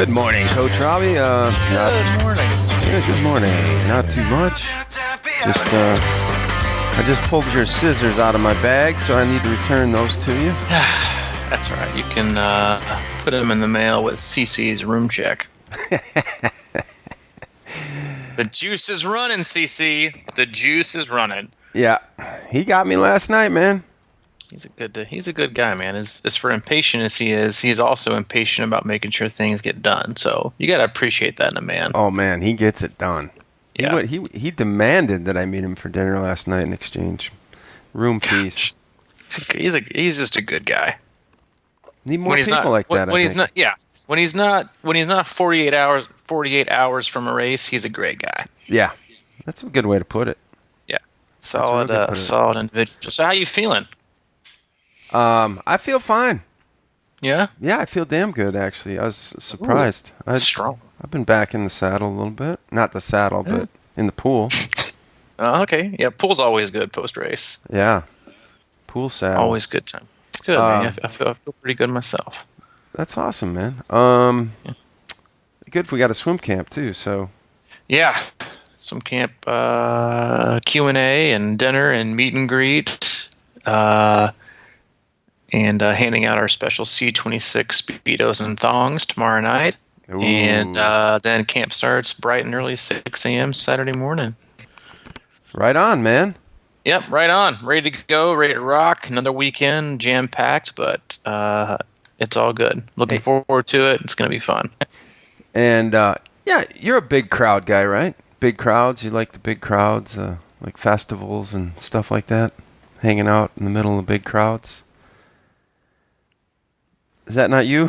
Good morning, Coach Robbie. Good morning. Yeah, good morning. Not too much. I just pulled your scissors out of my bag, so I need to return those to you. That's all right. You can put them in the mail with CC's room check. The juice is running, CC. The juice is running. Yeah, he got me last night, man. He's a good guy, man. As for impatient as he is, he's also impatient about making sure things get done. So you got to appreciate that in a man. Oh man, he gets it done. Yeah. He demanded that I meet him for dinner last night in exchange room fees. He's just a good guy. Need more people like that. When he's not 48 hours from a race, he's a great guy. Yeah, that's a good way to put it. Yeah, solid individual. So how you feeling? I feel fine. Yeah? Yeah, I feel damn good, actually. I was surprised. Strong. I've been back in the saddle a little bit. Not the saddle, but in the pool. Okay. Yeah, pool's always good post-race. Yeah. Pool saddle. Always good time. It's good, man. I feel pretty good myself. That's awesome, man. Good if we got a swim camp, too, so. Yeah. Swim camp Q&A and dinner and meet and greet. And handing out our special C26 Speedos and thongs tomorrow night. Ooh. And then camp starts bright and early, 6 a.m. Saturday morning. Right on, man. Yep, right on. Ready to go, ready to rock. Another weekend, jam-packed, but it's all good. Looking forward to it. It's going to be fun. And, yeah, you're a big crowd guy, right? Big crowds. You like the big crowds, like festivals and stuff like that? Hanging out in the middle of big crowds? Is that not you?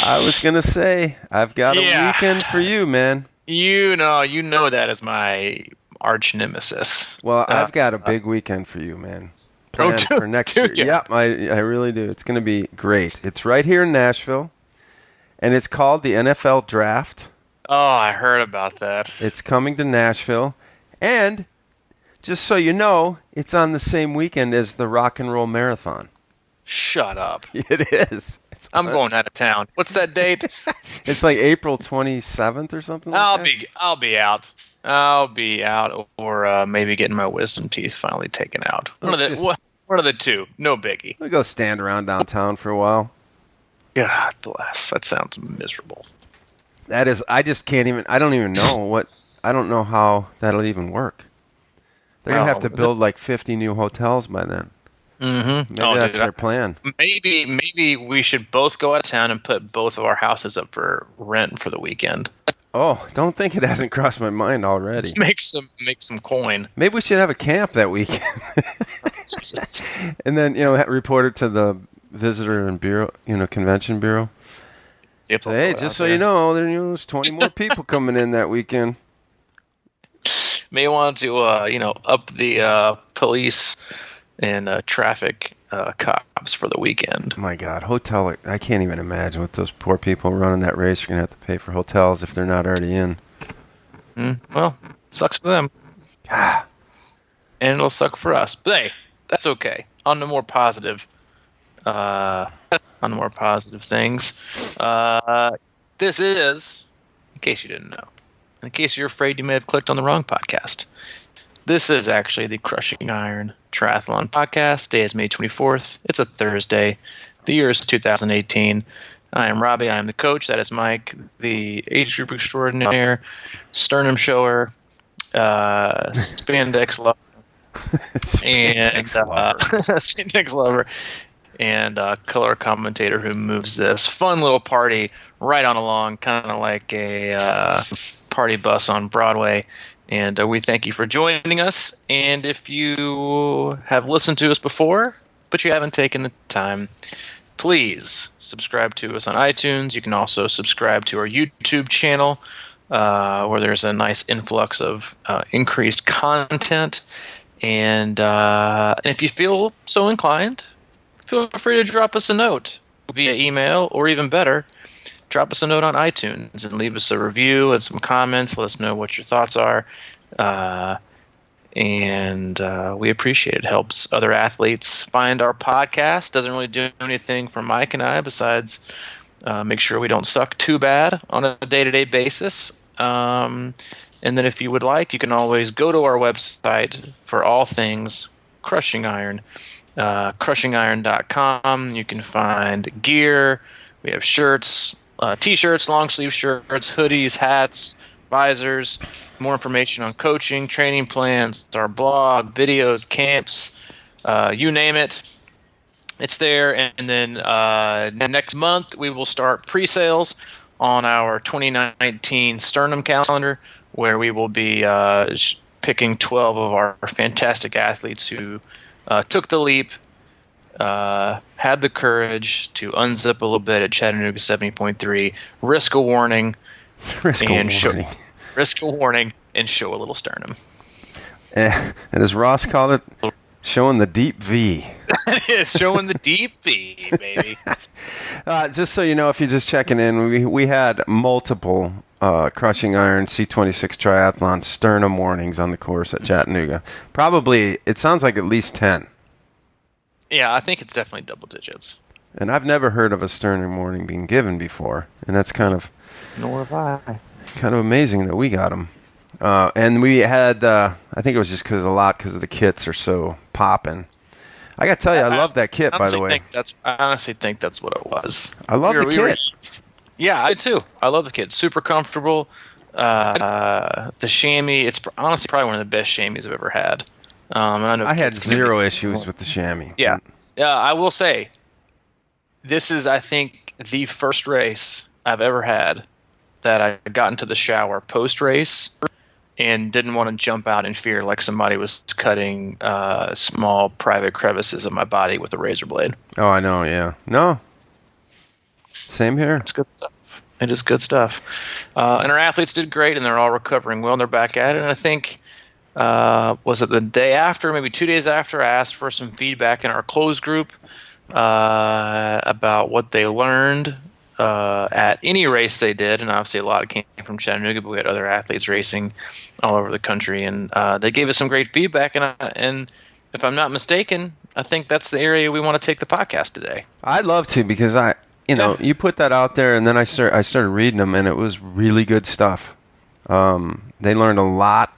I was going to say, I've got a weekend for you, man. You know that is my arch nemesis. Well, I've got a big weekend for you, man. Planned for next year. Yeah, I really do. It's going to be great. It's right here in Nashville, and it's called the NFL Draft. Oh, I heard about that. It's coming to Nashville, and just so you know, it's on the same weekend as the Rock and Roll Marathon. Shut up. It is. I'm going out of town. What's that date? It's like April 27th or something like that. I'll be out. I'll be out, or maybe getting my wisdom teeth finally taken out. One of the two. No biggie. We'll go stand around downtown for a while. God bless. That sounds miserable. That is. I just can't even. I don't even know I don't know how that'll even work. They're going to have to build like 50 new hotels by then. Mm-hmm. Maybe that's their plan. Maybe we should both go out of town and put both of our houses up for rent for the weekend. Oh, don't think it hasn't crossed my mind already. Just make some coin. Maybe we should have a camp that weekend. And then, report it to the visitor and bureau, convention bureau. Hey, just so you know, there's 20 more people coming in that weekend. May want to, up the police and traffic cops for the weekend. My God, hotel! I can't even imagine what those poor people running that race are going to have to pay for hotels if they're not already in. Well, sucks for them. And it'll suck for us. But hey, that's okay. On to more positive things. This is, in case you didn't know, in case you're afraid you may have clicked on the wrong podcast, this is actually the Crushing Iron Triathlon podcast. Today is May 24th. It's a Thursday. The year is 2018. I am Robbie. I am the coach. That is Mike, the age group extraordinaire, sternum shower, spandex lover, spandex lover, and color commentator who moves this fun little party right on along, kind of like a party bus on Broadway. And we thank you for joining us. And if you have listened to us before, but you haven't taken the time, please subscribe to us on iTunes. You can also subscribe to our YouTube channel, where there's a nice influx of increased content. And if you feel so inclined, feel free to drop us a note via email, or even better, drop us a note on iTunes and leave us a review and some comments. Let us know what your thoughts are. and we appreciate it. Helps other athletes find our podcast. Doesn't really do anything for Mike and I besides make sure we don't suck too bad on a day-to-day basis. And then if you would like, you can always go to our website for all things Crushing Iron, crushingiron.com. You can find gear. We have shirts, t-shirts, long sleeve shirts, hoodies, hats, visors, more information on coaching, training plans, our blog, videos, camps, you name it. It's there. And then next month we will start pre-sales on our 2019 Sternum calendar, where we will be picking 12 of our fantastic athletes who took the leap, had the courage to unzip a little bit at Chattanooga 70.3, risk a warning, and show a little sternum. And as Ross called it, showing the deep V. It's showing the deep V, baby. Just so you know, if you're just checking in, we had multiple Crushing Iron C26 triathlon sternum warnings on the course at Chattanooga. Probably, it sounds like at least 10. Yeah, I think it's definitely double digits. And I've never heard of a sternum warning being given before, and that's kind of amazing that we got them. And we had, I think it was just because of the kits are so popping. I got to tell you, I love that kit, by the way. I honestly think that's what it was. I love the kit. Yeah, I do too. I love the kit. Super comfortable. The chamois, it's honestly probably one of the best chamois I've ever had. I had zero issues with the chamois. Yeah. I will say, this is, I think, the first race I've ever had that I got into the shower post-race and didn't want to jump out in fear like somebody was cutting small private crevices of my body with a razor blade. Oh, I know, yeah. No. Same here. It's good stuff. It is good stuff. And our athletes did great, and they're all recovering well, and they're back at it. And I think, was it the day after, maybe 2 days after, I asked for some feedback in our closed group about what they learned at any race they did. And obviously a lot came from Chattanooga, but we had other athletes racing all over the country. And they gave us some great feedback. And if I'm not mistaken, I think that's the area we want to take the podcast today. I'd love to, because you put that out there, and then I started reading them, and it was really good stuff. They learned a lot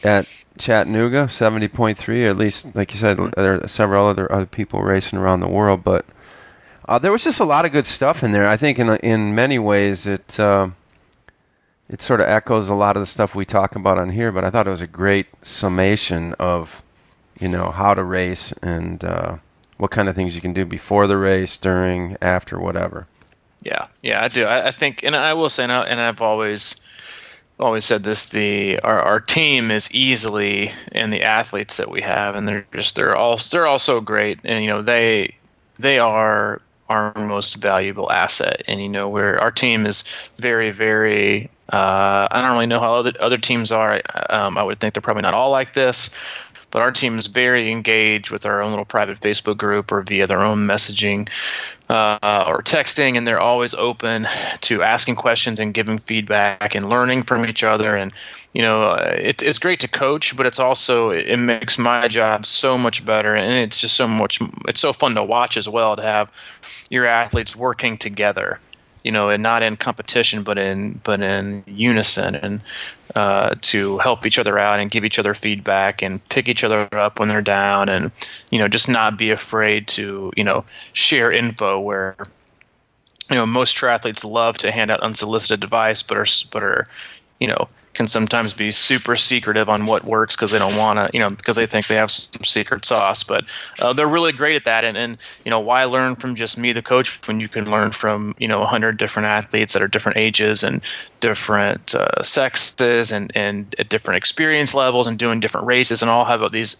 at Chattanooga 70.3, at least, like you said, there are several other people racing around the world, but there was just a lot of good stuff in there. I think in many ways it sort of echoes a lot of the stuff we talk about on here, but I thought it was a great summation of, how to race and what kind of things you can do before the race, during, after, whatever. Yeah, I do. I think, and I will say, and I've always said this: our team is easily, and the athletes that we have, and they're all so great, and they are our most valuable asset, and our team is very, very. I don't really know how other teams are. I would think they're probably not all like this. But our team is very engaged with our own little private Facebook group or via their own messaging or texting, and they're always open to asking questions and giving feedback and learning from each other. And it's great to coach, but it's also, it makes my job so much better, and it's just it's so fun to watch as well, to have your athletes working together. And not in competition, but in unison, and to help each other out and give each other feedback and pick each other up when they're down, and just not be afraid to share info where most triathletes love to hand out unsolicited advice, but are can sometimes be super secretive on what works because they don't want to, because they think they have some secret sauce. But they're really great at that. And why learn from just me, the coach, when you can learn from 100 different athletes that are different ages and different sexes and at different experience levels and doing different races, and all have these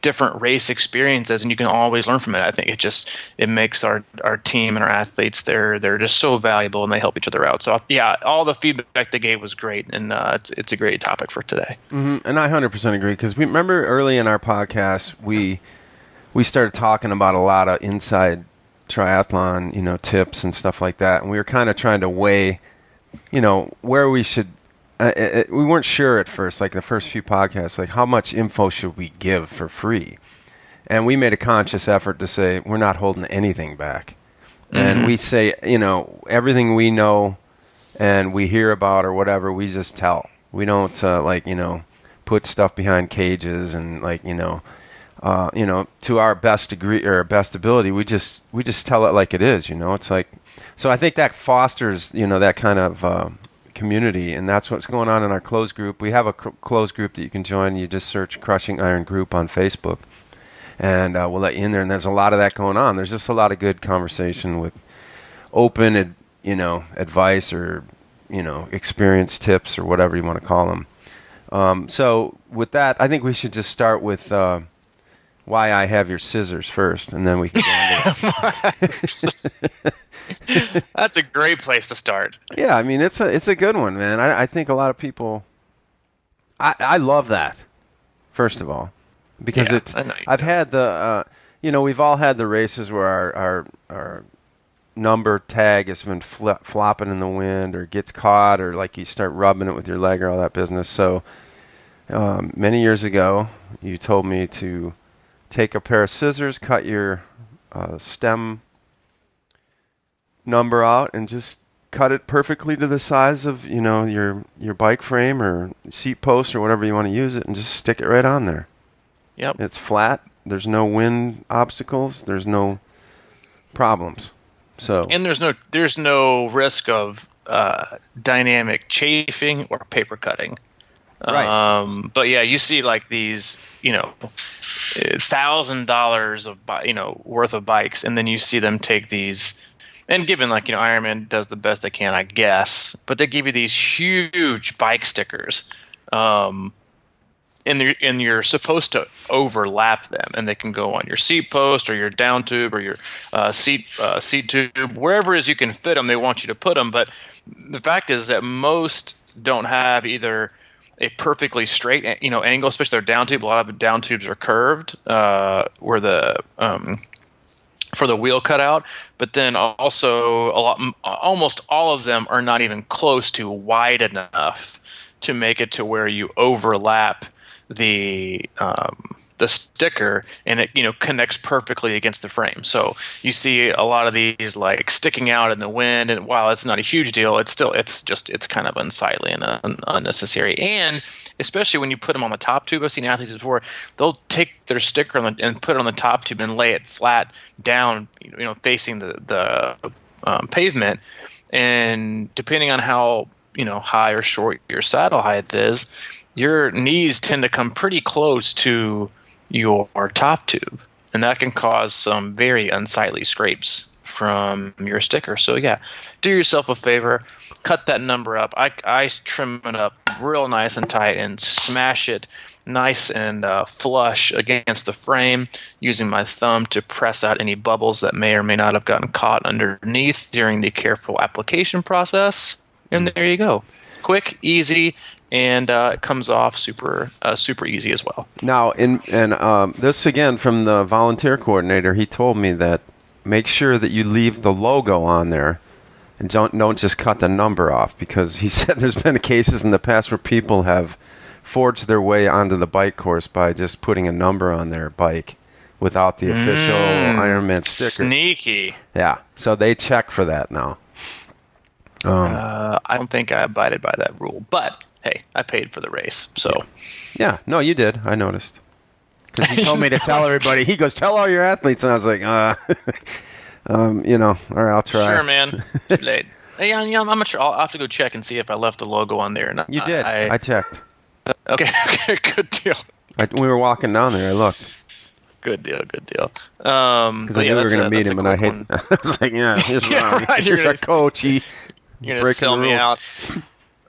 different race experiences, and you can always learn from it. I think it makes our team and our athletes, they're just so valuable, and they help each other out. So yeah, all the feedback they gave was great, and it's a great topic for today. Mm-hmm. And I 100% agree, because we remember early in our podcast we started talking about a lot of inside triathlon tips and stuff like that, and we were kind of trying to weigh where we should we weren't sure at first, like the first few podcasts, like how much info should we give for free? And we made a conscious effort to say we're not holding anything back. And we say, everything we know and we hear about or whatever, we just tell. We don't put stuff behind cages and to our best degree or best ability. We just tell it like it is. It's like, so I think that fosters that kind of community, and that's what's going on in our closed group. We have a closed group that you can join. You just search Crushing Iron Group on Facebook. And we'll let you in there. And there's a lot of that going on. There's just a lot of good conversation with open, advice or, experience tips or whatever you want to call them. So with that, I think we should just start with why I have your scissors first, and then we can go into it. That's a great place to start. Yeah, I mean, it's a good one, man. I think a lot of people, I love that, first of all. Because I've had the, we've all had the races where our number tag has been flopping in the wind or gets caught or like you start rubbing it with your leg or all that business. So many years ago, you told me to take a pair of scissors, cut your stem number out, and just cut it perfectly to the size of, your bike frame or seat post or whatever you want to use it, and just stick it right on there. Yep. It's flat. There's no wind obstacles. There's no problems. So and there's no risk of dynamic chafing or paper cutting. Right. But yeah, you see like these, $1,000 of worth of bikes, and then you see them take these. And given Ironman does the best they can, I guess, but they give you these huge bike stickers. And you're supposed to overlap them, and they can go on your seat post or your down tube or your seat tube, wherever it is you can fit them. They want you to put them, but the fact is that most don't have either a perfectly straight angle, especially their down tube. A lot of the down tubes are curved, where the for the wheel cutout, but then also almost all of them are not even close to wide enough to make it to where you overlap the sticker, and it connects perfectly against the frame. So you see a lot of these like sticking out in the wind, and while it's not a huge deal, it's kind of unsightly and unnecessary. And especially when you put them on the top tube, I've seen athletes before, they'll take their sticker and put it on the top tube and lay it flat down, facing the pavement, and depending on how high or short your saddle height is, your knees tend to come pretty close to your top tube, and that can cause some very unsightly scrapes from your sticker. So yeah, do yourself a favor, cut that number up. I trim it up real nice and tight and smash it nice and flush against the frame, using my thumb to press out any bubbles that may or may not have gotten caught underneath during the careful application process. And there you go. Quick, easy, and it comes off super easy as well. Now, this again from the volunteer coordinator, he told me that make sure that you leave the logo on there and don't just cut the number off, because he said there's been cases in the past where people have forged their way onto the bike course by just putting a number on their bike without the official Ironman sticker. Sneaky. Yeah, so they check for that now. I don't think I abided by that rule, but hey, I paid for the race, so. Yeah, no, you did. I noticed. Because he told me to tell everybody. He goes, tell all your athletes. And I was like, all right, I'll try. Sure, man. Too late. Hey, I'm not sure. I'll have to go check and see if I left the logo on there or not. You did. I checked. Okay, good deal. We were walking down there. I looked. Good deal. Because I knew we were going to meet him, and I was like, yeah, here's right, here's our coach. You're going to sell me out.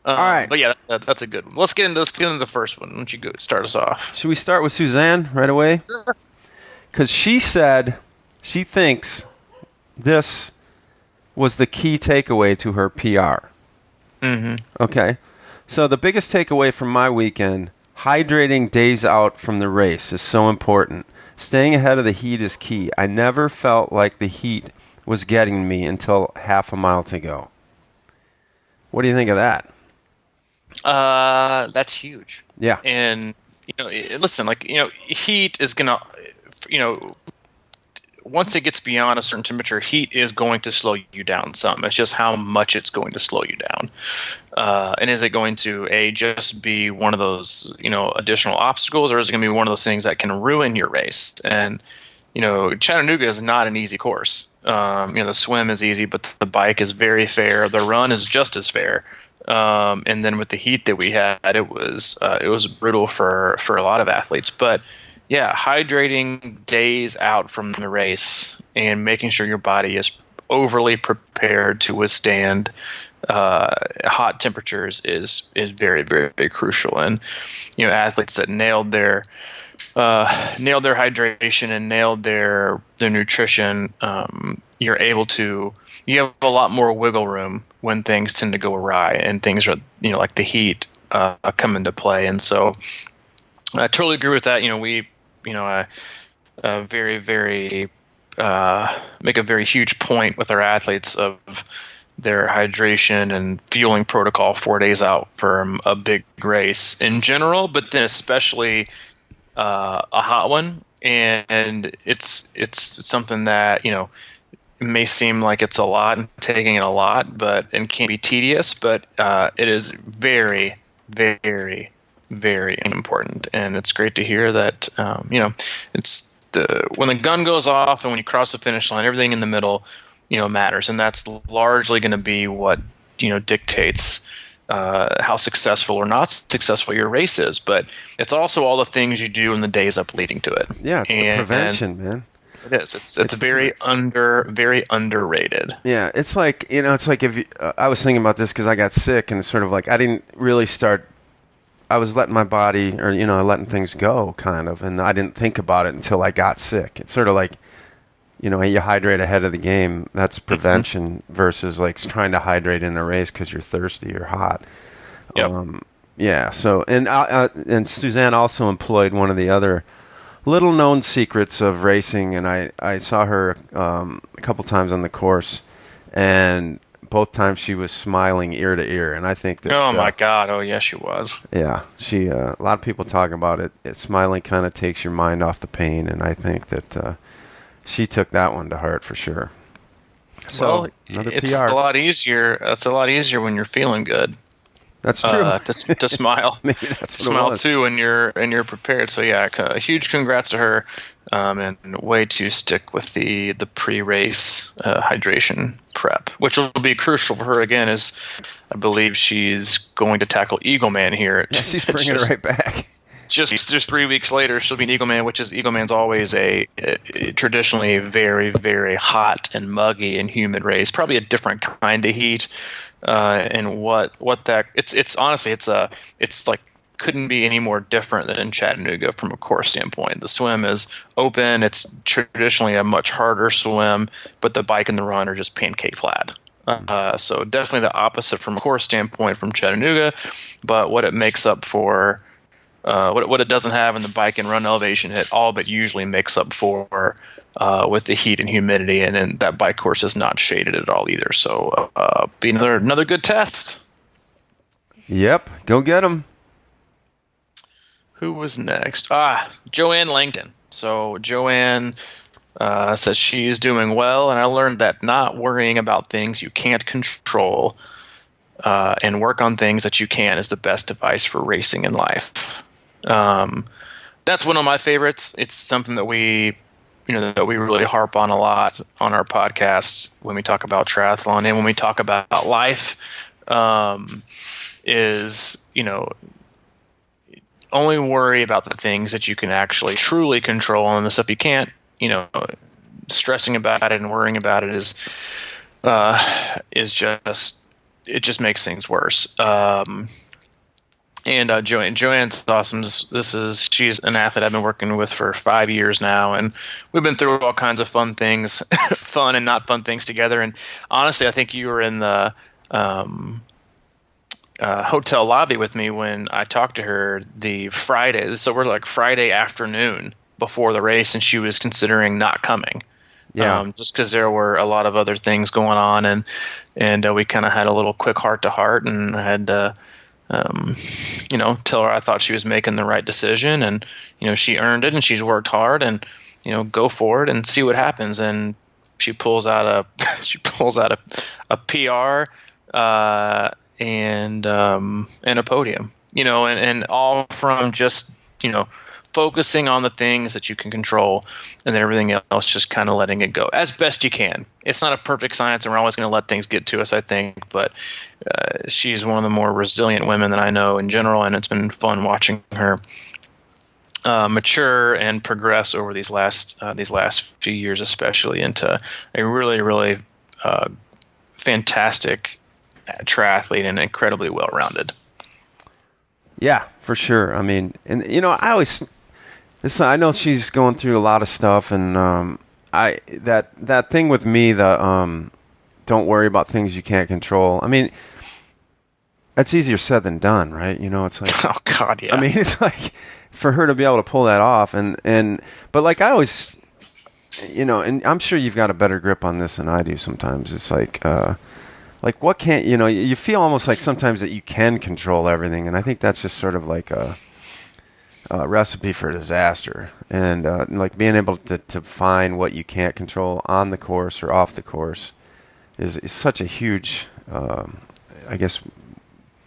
All right. But yeah, that's a good one. Let's get into the first one. Why don't you go start us off? Should we start with Suzanne right away? Sure. Because she said she thinks this was the key takeaway to her PR. Mm-hmm. Okay. So the biggest takeaway from my weekend, hydrating days out from the race is so important. Staying ahead of the heat is key. I never felt like the heat was getting me until half a mile to go. What do you think of that? That's huge. Yeah. And listen, like heat is gonna, you know, once it gets beyond a certain temperature, heat is going to slow you down some. It's just how much it's going to slow you down. And is it going to just be one of those additional obstacles, or is it going to be one of those things that can ruin your race? And Chattanooga is not an easy course. The swim is easy, but the bike is very fair. The run is just as fair. And then with the heat that we had, it was brutal for a lot of athletes. But yeah, hydrating days out from the race and making sure your body is overly prepared to withstand hot temperatures is very, very, very crucial. And athletes that nailed their hydration and nailed their nutrition, you have a lot more wiggle room when things tend to go awry and things are like the heat come into play. And so I totally agree with that. We very, very make a very huge point with our athletes of their hydration and fueling protocol 4 days out from a big race in general, but then especially a hot one. And it's something that may seem like it's a lot and taking it a lot, and can be tedious, but it is very, very, very important. And it's great to hear that it's when the gun goes off and when you cross the finish line, everything in the middle matters, and that's largely going to be what dictates how successful or not successful your race is. But it's also all the things you do in the days up leading to it. Yeah, it's the prevention, man. It is. It's very underrated. Yeah, it's like if you, I was thinking about this because I got sick, and it's sort of like I didn't really start. I was letting my body, or letting things go, kind of, and I didn't think about it until I got sick. It's sort of like, you hydrate ahead of the game. That's prevention versus like trying to hydrate in a race because you're thirsty or hot. Yep. Yeah. So and Suzanne also employed one of the other little-known secrets of racing, and I saw her a couple times on the course, and both times she was smiling ear to ear, and I think that. Oh my God! Oh yes, she was. Yeah, she. A lot of people talk about it. Smiling kind of takes your mind off the pain, and I think that she took that one to heart for sure. So another it's PR. a lot easier. It's a lot easier when you're feeling good. That's true. To smile. Maybe that's what smile it was. too when you're prepared. So yeah, a huge congrats to her, and way to stick with the pre-race hydration prep, which will be crucial for her again. As I believe she's going to tackle Eagleman here. Yeah, she's bringing it right back. Just 3 weeks later, she'll be an Eagleman, which is Eagleman's always a traditionally very, very hot and muggy and humid race. Probably a different kind of heat. And what that it's honestly it's like couldn't be any more different than in Chattanooga from a course standpoint. The swim is open. It's traditionally a much harder swim, but the bike and the run are just pancake flat. So definitely the opposite from a course standpoint from Chattanooga, but what it makes up for, what it doesn't have in the bike and run elevation, it all but usually makes up for with the heat and humidity, and then that bike course is not shaded at all either. So be another good test. Yep, go get them. Who was next? Joanne Langdon. So Joanne says she's doing well, and I learned that not worrying about things you can't control and work on things that you can is the best advice for racing in life. That's one of my favorites. It's something that we really harp on a lot on our podcast when we talk about triathlon and when we talk about life, is only worry about the things that you can actually truly control, and the stuff you can't, stressing about it and worrying about it is just makes things worse. And Joanne's awesome. She's an athlete I've been working with for 5 years now, and we've been through all kinds of fun things, fun and not fun things together. And honestly, I think you were in the hotel lobby with me when I talked to her the Friday. So we're like Friday afternoon before the race, and she was considering not coming. Yeah. Just because there were a lot of other things going on, and we kind of had a little quick heart to heart, and I had tell her I thought she was making the right decision, and she earned it, and she's worked hard, and go for it and see what happens. And she pulls out a PR and a podium, and all from just focusing on the things that you can control, and then everything else just kind of letting it go as best you can. It's not a perfect science, and we're always going to let things get to us, I think, but she's one of the more resilient women that I know in general, and it's been fun watching her mature and progress over these last few years, especially into a really, really fantastic triathlete and incredibly well-rounded. Yeah, for sure. I mean, and I know she's going through a lot of stuff, and that thing with me, the don't worry about things you can't control. I mean, that's easier said than done, right? It's like, oh God, yeah. I mean, it's like for her to be able to pull that off, but like I always, and I'm sure you've got a better grip on this than I do sometimes. It's like what can't, you feel almost like sometimes that you can control everything, and I think that's just sort of like a recipe for disaster. And like being able to find what you can't control on the course or off the course is such a huge, I guess,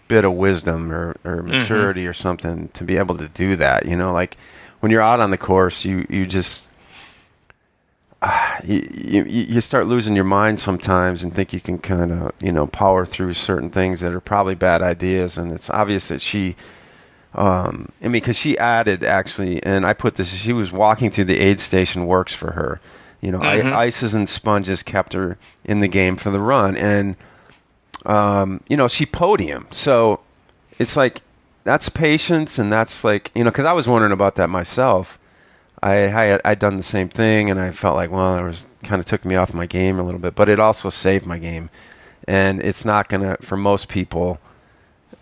bit of wisdom or maturity or something to be able to do that. Like when you're out on the course, you just you start losing your mind sometimes and think you can kind of power through certain things that are probably bad ideas. And it's obvious that she because she added actually, and I put this, she was walking through the aid station works for her. Ices and sponges kept her in the game for the run, and she podiumed. So it's like that's patience, and that's like because I was wondering about that myself. I'd done the same thing, and I felt like, well, it was kind of took me off my game a little bit, but it also saved my game, and it's not gonna, for most people,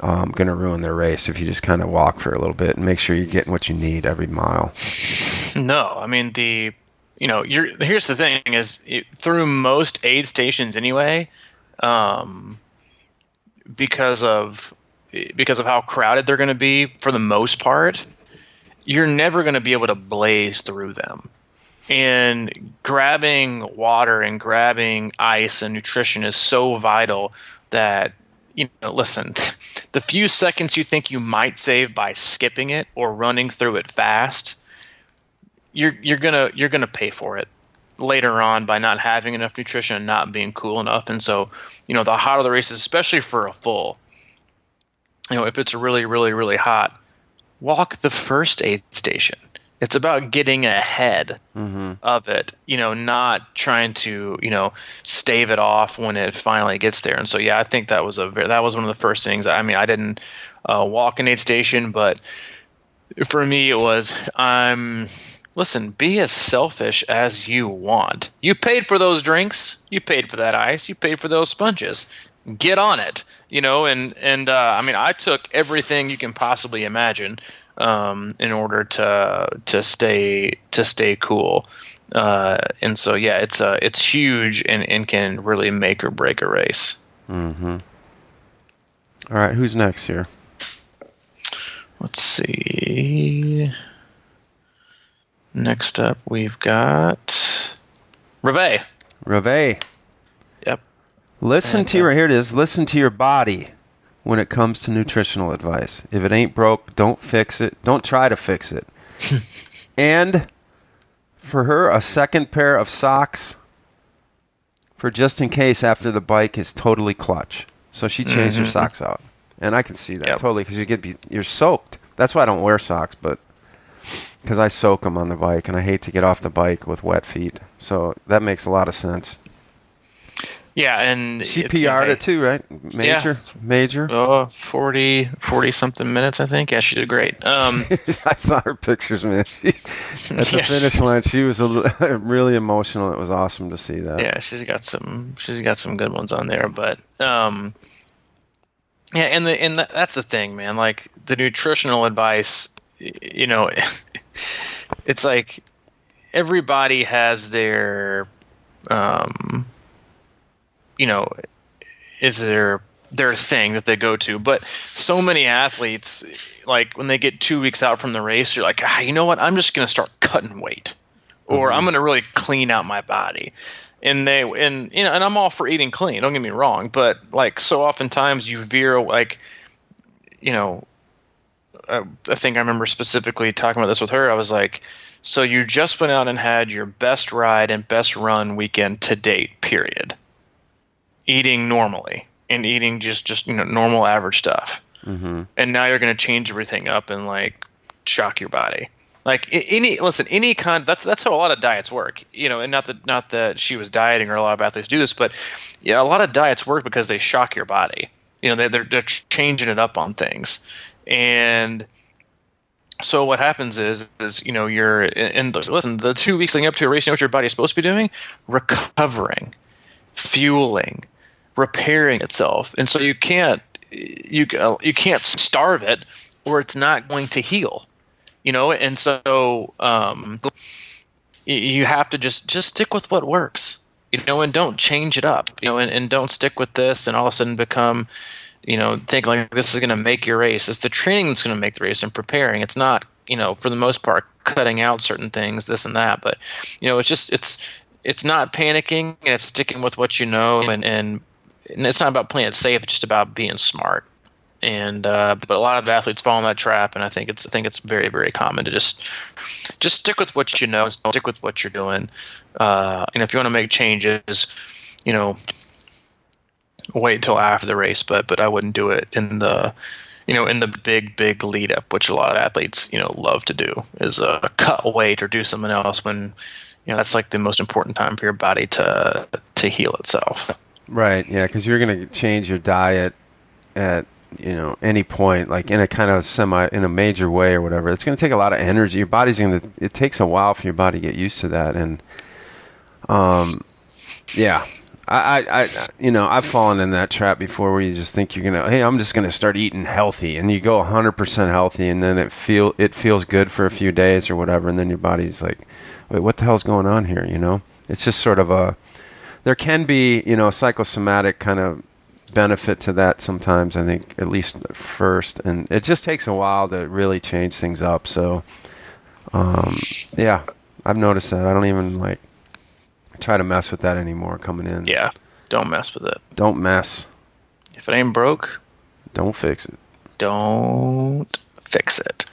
gonna ruin their race if you just kind of walk for a little bit and make sure you're getting what you need every mile. No, I mean here's the thing is through most aid stations anyway, because of how crowded they're going to be for the most part, you're never going to be able to blaze through them. And grabbing water and grabbing ice and nutrition is so vital that, listen, the few seconds you think you might save by skipping it or running through it fast, you're gonna pay for it later on by not having enough nutrition and not being cool enough. And so, the hotter the race is, especially for a full, if it's really, really, really hot, walk the first aid station. It's about getting ahead of it, not trying to, stave it off when it finally gets there. And so, yeah, I think that was one of the first things. I mean, I didn't walk an aid station, but for me, it was, listen, be as selfish as you want. You paid for those drinks. You paid for that ice. You paid for those sponges. Get on it, and I mean, I took everything you can possibly imagine in order to stay cool. And so, yeah, it's huge and can really make or break a race. Mm-hmm. All right, who's next here? Let's see. Next up, we've got Reve. Yep. Here it is. Listen to your body when it comes to nutritional advice. If it ain't broke, don't fix it. Don't try to fix it. And for her, a second pair of socks for just in case after the bike is totally clutch. So she changed her socks out. And I can see that totally because you're soaked. That's why I don't wear socks, but because I soak them on the bike, and I hate to get off the bike with wet feet. So that makes a lot of sense. Yeah, and she PR'd it too, right? Major. Oh, 40 something minutes, I think. Yeah, she did great. I saw her pictures, man. At the finish line, she was really emotional. It was awesome to see that. Yeah, she's got some good ones on there, but yeah, and that's the thing, man. Like the nutritional advice, it's like everybody has their is their their thing that they go to. But so many athletes, like when they get 2 weeks out from the race, you're like, you know what? I'm just going to start cutting weight, or I'm going to really clean out my body. And I'm all for eating clean. Don't get me wrong, but like so oftentimes you veer like, I think I remember specifically talking about this with her. I was like, so you just went out and had your best ride and best run weekend to date, period. Eating normally and eating just normal average stuff. Mm-hmm. And now you're going to change everything up and like shock your body. Like any kind. That's how a lot of diets work. And not that she was dieting or a lot of athletes do this, but a lot of diets work because they shock your body. They're changing it up on things. And so what happens is you're the 2 weeks leading up to a race, what your body's supposed to be doing? Recovering, fueling, repairing itself. And so you can't starve it, or it's not going to heal. And so you have to just stick with what works, and don't change it up, and don't stick with this and all of a sudden become, think like this is going to make your race. It's the training that's going to make the race and preparing. It's not, for the most part, cutting out certain things, this and that. But, it's not panicking, and it's sticking with what and it's not about playing it safe. It's just about being smart. And but a lot of athletes fall in that trap, and I think it's very, very common to just stick with what you know, stick with what you're doing. And if you want to make changes, wait until after the race. But I wouldn't do it in the big lead up, which a lot of athletes love to do, is cut weight or do something else when that's like the most important time for your body to heal itself. Right. Yeah, because you're going to change your diet at any point, like in a kind of in a major way or whatever. It's going to take a lot of energy. Your body's it takes a while for your body to get used to that. And, yeah, I've fallen in that trap before where you just think I'm just going to start eating healthy, and you go 100% healthy, and then it feels good for a few days or whatever. And then your body's like, wait, what the hell's going on here? It's just sort of there can be, a psychosomatic kind of benefit to that sometimes, I think, at least at first, and it just takes a while to really change things up. So I've noticed that. I don't even try to mess with that anymore coming in. Yeah, don't mess with it. Don't mess. If it ain't broke, don't fix it. Don't fix it.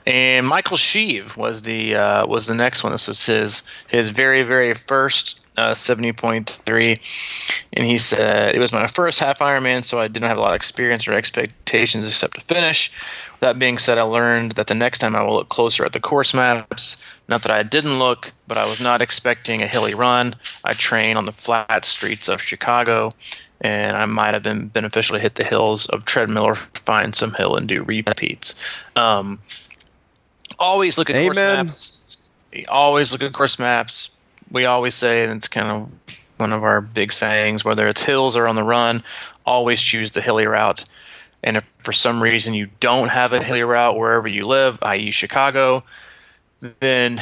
And Michael Sheave was the next one. This was his very, very first 70.3, and he said, it was my first half Ironman, so I didn't have a lot of experience or expectations except to finish. That being said, I learned that the next time I will look closer at the course maps. Not that I didn't look, but I was not expecting a hilly run. I train on the flat streets of Chicago, and I might have been beneficial to hit the hills of treadmill or find some hill and do repeats. Always look at course maps. Always look at course maps. We always say, and it's kind of one of our big sayings, whether it's hills or on the run, always choose the hilly route. And if for some reason you don't have a hilly route wherever you live, i.e. Chicago, then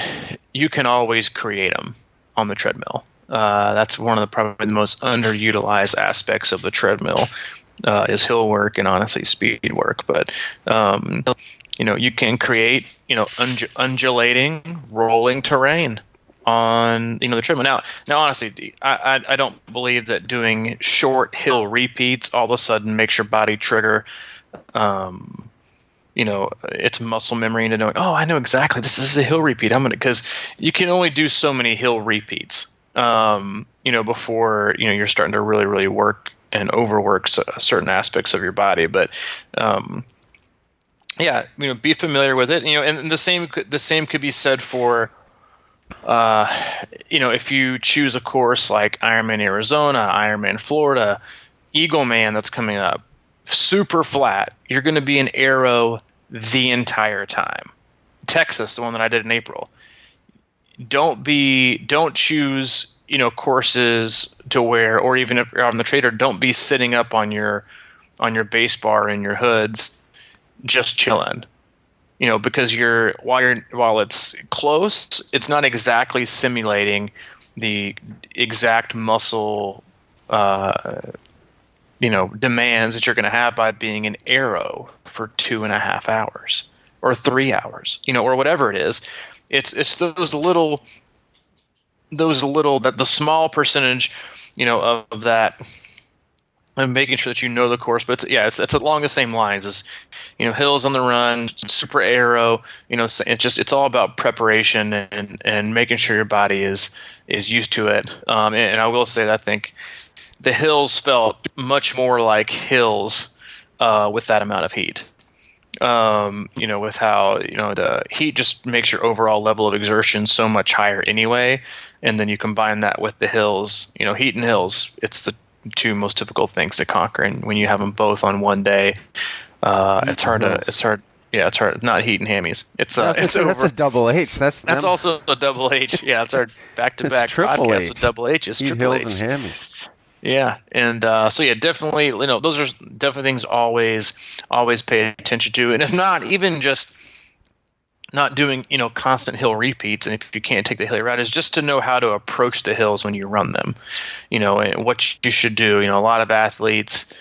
you can always create them on the treadmill. That's one of probably the most underutilized aspects of the treadmill, is hill work and honestly speed work. But you can create undulating, rolling terrain on the treadmill. Now honestly, I don't believe that doing short hill repeats all of a sudden makes your body trigger it's muscle memory into knowing, I know exactly this is a hill repeat. Because you can only do so many hill repeats before you're starting to really, really work and overwork certain aspects of your body. But be familiar with it. And the same could be said for if you choose a course like Ironman Arizona, Ironman Florida, Eagleman that's coming up, super flat, you're going to be in aero the entire time. Texas, the one that I did in April. Don't choose, courses to where, or even if you're on the trader, don't be sitting up on your base bar in your hoods, just chilling. Because while it's close, it's not exactly simulating the exact muscle, demands that you're going to have by being an arrow for 2.5 hours or 3 hours, or whatever it is. It's those little that the small percentage, of that, and making sure that the course. But it's along the same lines as, hills on the run, super aero. It's all about preparation and making sure your body is used to it. And I will say that I think the hills felt much more like hills with that amount of heat. With how, the heat just makes your overall level of exertion so much higher anyway. And then you combine that with the hills, heat and hills, it's the two most difficult things to conquer. And when you have them both on one day, it's hard. Yeah, it's hard. Not heat and hammies. It's that's a double H. That's also a double H. Yeah, it's our back-to-back podcast with double H's. Heat, triple hills, H. and hammies. Yeah, and definitely, those are definitely things always pay attention to, and if not, even just not doing, constant hill repeats, and if you can't take the hilly route, is just to know how to approach the hills when you run them, and what you should do. A lot of athletes,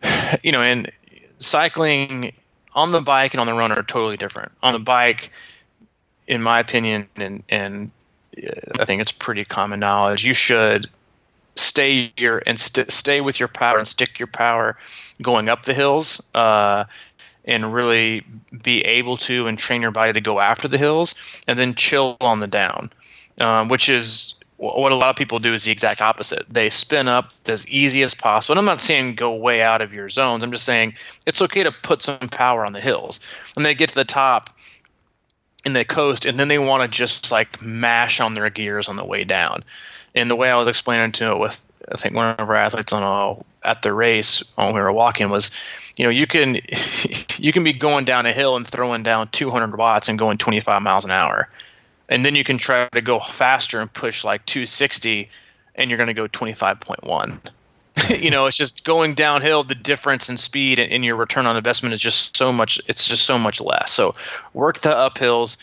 and cycling on the bike and on the run are totally different. On the bike, in my opinion, and I think it's pretty common knowledge, you should stay with your power and stick your power going up the hills, and really be able to and train your body to go after the hills, and then chill on the down, which is what a lot of people do is the exact opposite. They spin up as easy as possible. And I'm not saying go way out of your zones. I'm just saying it's okay to put some power on the hills. And they get to the top and they coast, and then they want to just like mash on their gears on the way down. And the way I was explaining to it with, I think, one of our athletes at the race when we were walking was, you can be going down a hill and throwing down 200 watts and going 25 miles an hour. And then you can try to go faster and push like 260 and you're going to go 25.1. It's just going downhill. The difference in speed and your return on investment is just so much. It's just so much less. So work the uphills,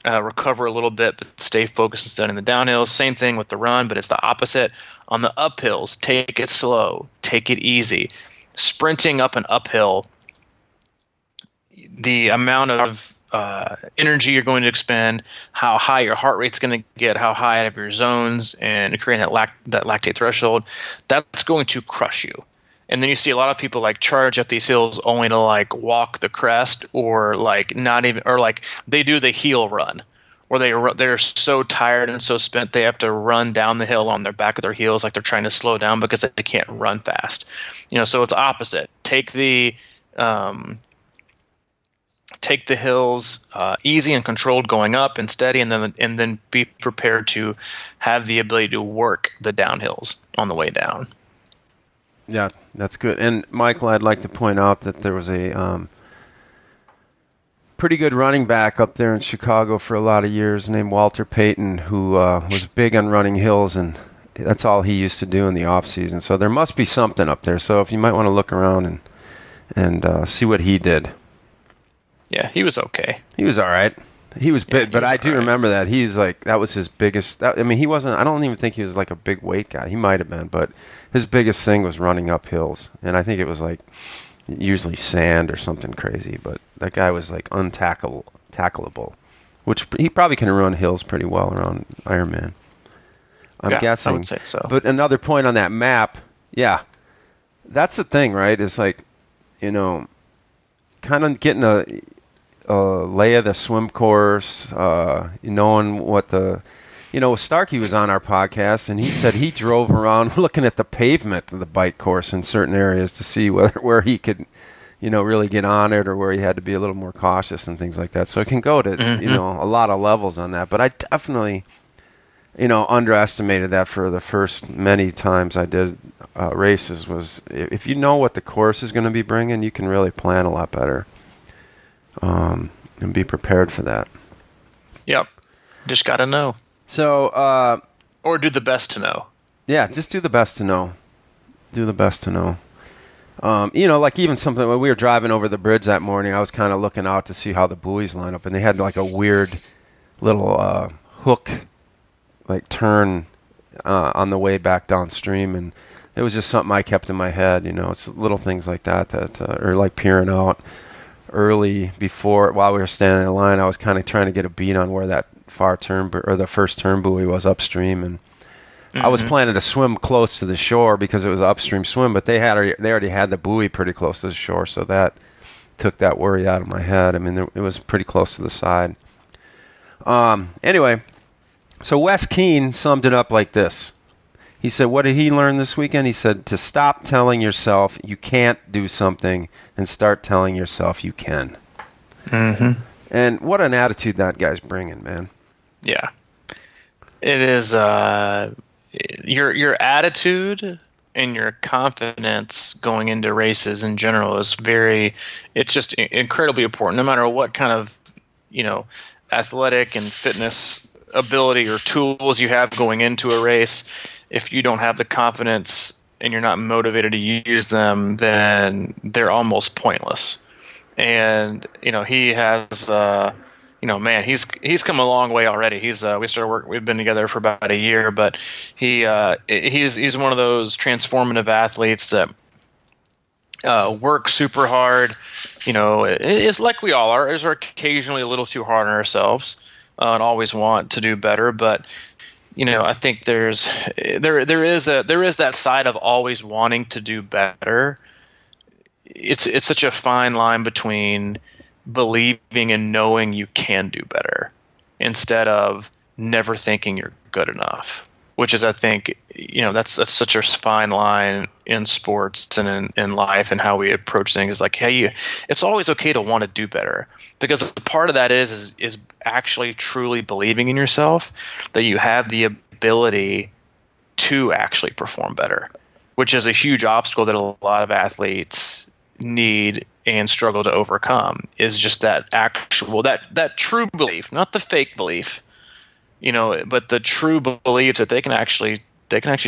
recover a little bit, but stay focused instead in the downhills. Same thing with the run, but it's the opposite. On the uphills, take it slow, take it easy. Sprinting up an uphill, the amount of energy you're going to expend, how high your heart rate's going to get, how high out of your zones, and creating that lactate threshold, that's going to crush you. And then you see a lot of people like charge up these hills only to like walk the crest, or like not even, or like they do the heel run, where they're so tired and so spent they have to run down the hill on their back of their heels, like they're trying to slow down because they can't run fast. So it's opposite. Take the hills easy and controlled going up and steady, and then be prepared to have the ability to work the downhills on the way down. Yeah, that's good. And Michael, I'd like to point out that there was a pretty good running back up there in Chicago for a lot of years named Walter Payton, who was big on running hills, and that's all he used to do in the off season. So there must be something up there. So if you might want to look around and see what he did. Yeah, he was okay. He was all right. He was big, but I do remember that. He's like, that was his biggest. He wasn't, I don't even think he was like a big weight guy. He might have been, but his biggest thing was running up hills. And I think it was like usually sand or something crazy, but that guy was like tackleable, which he probably can run hills pretty well around Ironman. I'm guessing. I would say so. But another point on that map, yeah, that's the thing, right? It's like, kind of getting a lay of the swim course, knowing what Starkey was on our podcast, and he said he drove around looking at the pavement of the bike course in certain areas to see where he could, really get on it, or where he had to be a little more cautious and things like that. So it can go to, a lot of levels on that. But I definitely, underestimated that for the first many times I did races. Was if you know what the course is going to be bringing, you can really plan a lot better. And be prepared for that. Yep. Just got to know. So, or do the best to know. Yeah, just do the best to know. Do the best to know. Like even something when we were driving over the bridge that morning, I was kind of looking out to see how the buoys line up, and they had like a weird little hook, like turn on the way back downstream, and it was just something I kept in my head. It's little things like that or like peering out early while we were standing in line. I was kind of trying to get a beat on where that far turn or the first turn buoy was upstream, and I was planning to swim close to the shore because it was an upstream swim, but they already had the buoy pretty close to the shore, so that took that worry out of my head. I mean, it was pretty close to the side. Anyway, so Wes Keene summed it up like this. He said, what did he learn this weekend? He said to stop telling yourself you can't do something and start telling yourself you can. Mm-hmm. And what an attitude that guy's bringing, man. Yeah. It is your attitude and your confidence going into races in general is it's just incredibly important, no matter what kind of, athletic and fitness ability or tools you have going into a race. If you don't have the confidence and you're not motivated to use them, then they're almost pointless. And, he has, man, he's come a long way already. We've been together for about a year, but he's one of those transformative athletes that work super hard. It's like we all are. We're occasionally a little too hard on ourselves and always want to do better. But I think there is that side of always wanting to do better. It's such a fine line between believing and knowing you can do better instead of never thinking you're good enough, which is, I think, that's such a fine line in sports and in life and how we approach things. Like, hey, it's always okay to want to do better, because part of that is actually truly believing in yourself that you have the ability to actually perform better, which is a huge obstacle that a lot of athletes need and struggle to overcome, is just that actual, that true belief, not the fake belief, but the true belief that they can actually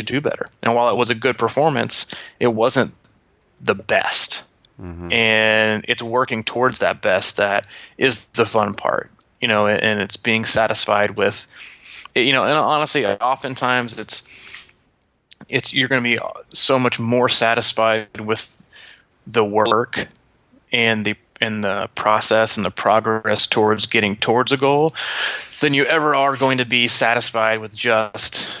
do better. And while it was a good performance, it wasn't the best. Mm-hmm. And it's working towards that best that is the fun part, and it's being satisfied with, and honestly, oftentimes it's you're going to be so much more satisfied with the work and the process and the progress towards getting towards a goal than you ever are going to be satisfied with just